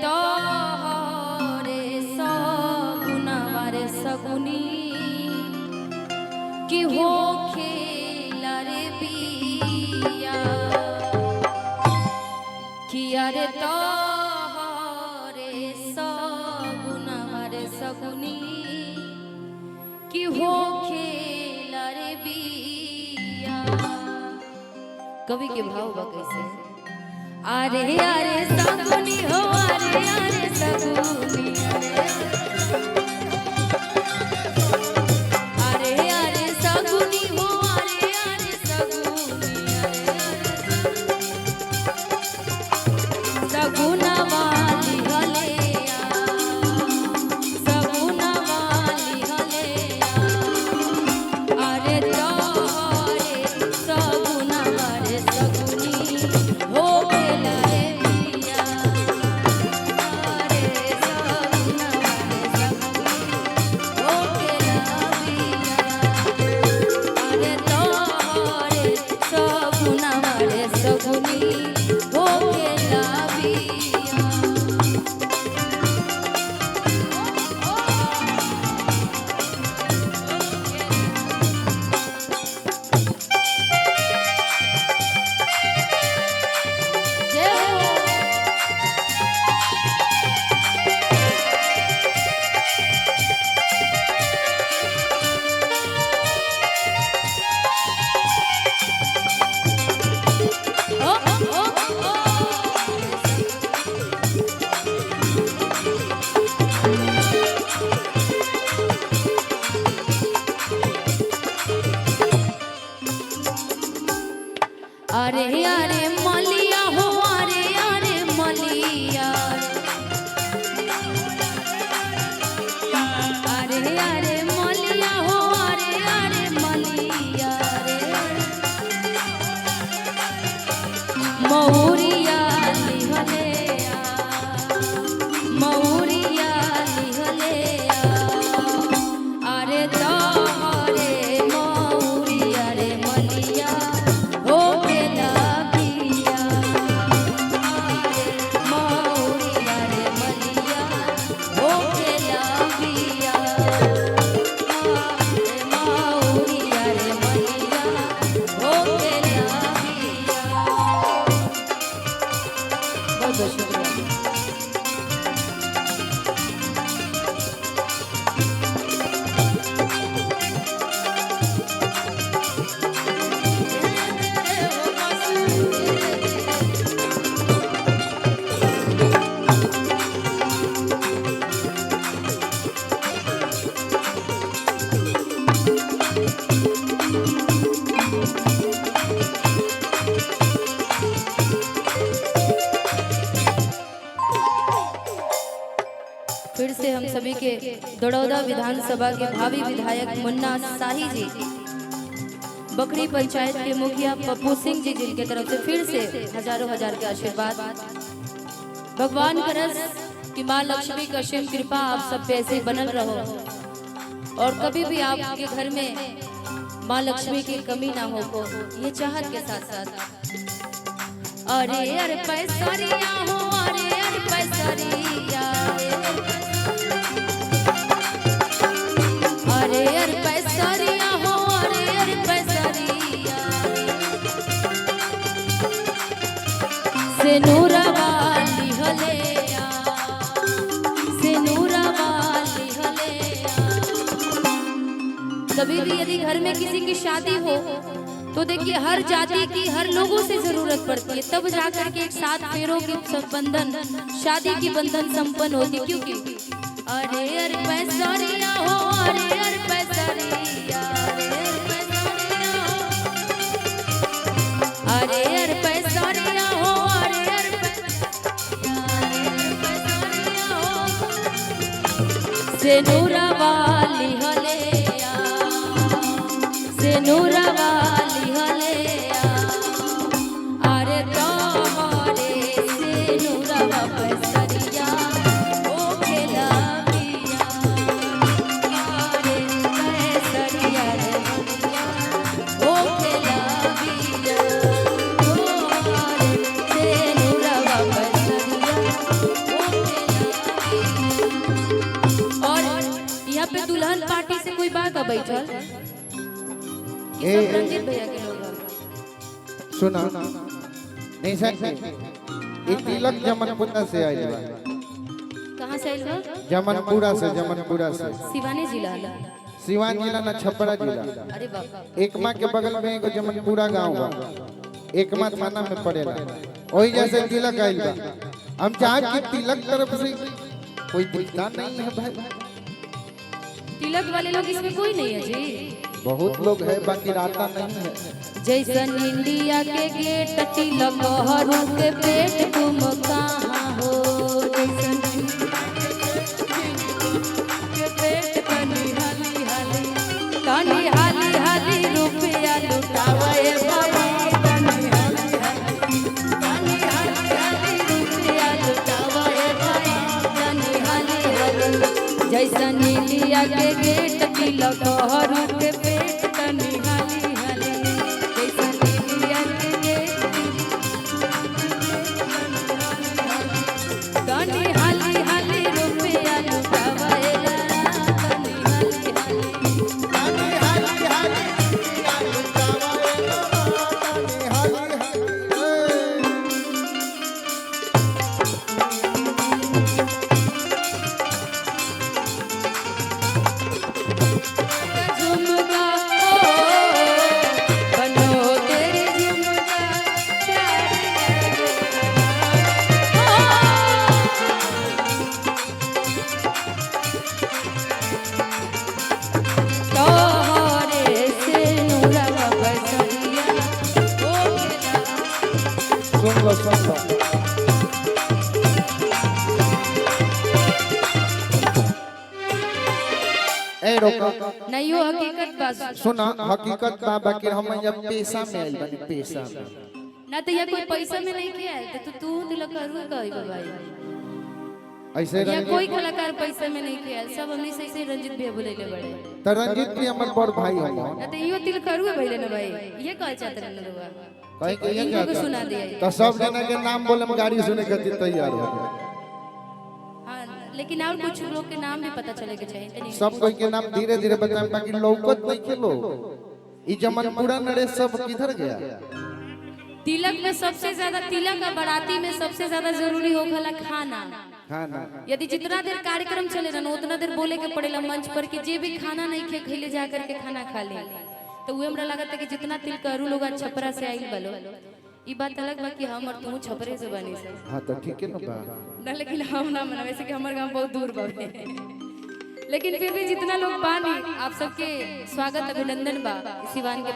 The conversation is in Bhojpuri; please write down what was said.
तोहरे सगुनवारे सगुनी कि हो खेला रे बिया कि अरे तोहरे सगुनवारे सगुनी कि हो खेला रे बिया। कवि के भाव बा कैसे अरे अरे सगुनी हो अरे अरे सगुनी अरे अरे सगुनी हो अरे अरे सगुनी सगुना वाली हलेया सगुना वाली हलेया अरे तोहरे सगुना वाले सगुनी हो अरे अरे मलिया हो अरे अरे मलिया अरे अरे मलिया हो अरे अरे मलिया रे मौरिया लिहलेया मौरिया लिहलेया अरे तोहरे मौरिया रे मलिया हो फिर से हम सभी के दड़ौदा विधानसभा के भावी विधायक मुन्ना शाही जी, बकरी पंचायत के मुखिया पप्पू सिंह जी जिनके तरफ से फिर से हजारों हजार के आशीर्वाद। भगवान करस कि माँ लक्ष्मी का असीम कृपा आप सब पे ऐसे बनल रहो और कभी भी आपके घर में माँ लक्ष्मी की कमी ना हो को ये चाहत के साथ साथ अरे अरे पैसरिया हो अरे अरे पैसरिया अरे अरे पैसरिया हो अरे अरे पैसरिया से नूरा वाली हलेया से नूरा वाली हलेया। कभी भी यदि घर में किसी की शादी हो तो देखिए हर जाति की हर लोगों से जरूरत पड़ती है, तब जाकर के एक साथ फेरों की बंधन शादी की बंधन संपन्न होती। क्योंकि अरे अरे पैसरिया हो अरे अरे पैसरिया अरे अरे पैसरिया हो अरे अरे पैसरिया हो से नूरा वाली हलेया से नूरा वाली हलेया अरे तोहरे से नूरा पैसरिया ओ खेला बिया अरे पैसरिया रे मलिया ओ खेला बिया से नूरा पैसरिया ओ बैठल ये सब रंजीत भैया के लोग हैं। सुना नहीं सकते ये तिलक जमनपुरा से आइल बा। कहाँ से आइल बा? जमनपुरा से सिवानी जिला। सिवान जिला ना छपरा जिला। अरे बाप। एकमा के बगल में एगो जमनपुरा गांव बा, एकमा थाना में पड़ेला। वही जैसे तिलक आइल बा। हम चाहे कि तिलक तरफ से कोई दिखता नहीं है भाई। तिलक वाले लोग इसमें कोई नहीं है जी। बहुत लोग है बाकी राता नहीं है। जैसन इंडिया के गेट तिलक हरू के पेट तुम कहाँ हो। जैसन के पेट तनी हाली हाली रुपया लुटावे बाबा। तनी हाली रुपया लुटावे बाबा। तनी हाली जैसन इंडिया के गेट तिलक हरू के पेट तनी हाली हाली। जैसन इंडिया के गेट तनी हाली हाली रुपया लुटावे तनी हाली हाली। नहीं हो हकीकत बात सुना हकीकत बा बाकी हम जब पेशा में आइल बानी पेशा में ना तो या कोई पैसा में नहीं किया है तो तू तिलक करू कही भाई। ऐसे या कोई कलाकार पैसा में नहीं किया सब हमने से ऐसे रंजीत भैया बोलेले बड़े तो रंजीत भी हमर बड़ भाई हम ना तो इहो तिलक करू भइले ना भाई ये कह चाहते रहन लोग कहीं के ये इनको सुना दिया तो सब जना के नाम बोले हम गाड़ी सुने खातिर तैयार हो। हां लेकिन और कुछ लोग के नाम भी पता चले के चाहिए। सब कोई के नाम धीरे धीरे बताएं बाकी लौकत नहीं के लोग ई जमनपुरा नरेश सब किधर गया। तिलक में सबसे ज्यादा तिलक और बाराती में सबसे ज्यादा जरूरी होखला खाना। खाना यदि जितना देर कार्यक्रम चले ना उतना देर बोले के पड़ेला मंच पर कि जे भी खाना नहीं खे खइले जा करके खाना खा ले। तो वो हमरा लगता है कि जितना तिलकरू लोग छपरा से आइल बलो ई बात अलग बा कि हम और तू छपरे से बनी से। हां तो ठीक है ना बा ना लेकिन हम ना मना वैसे कि हमर गांव बहुत दूर बा। लेकिन फिर भी जितना लोग बानी आप सबके स्वागत अभिनंदन बा सिवान के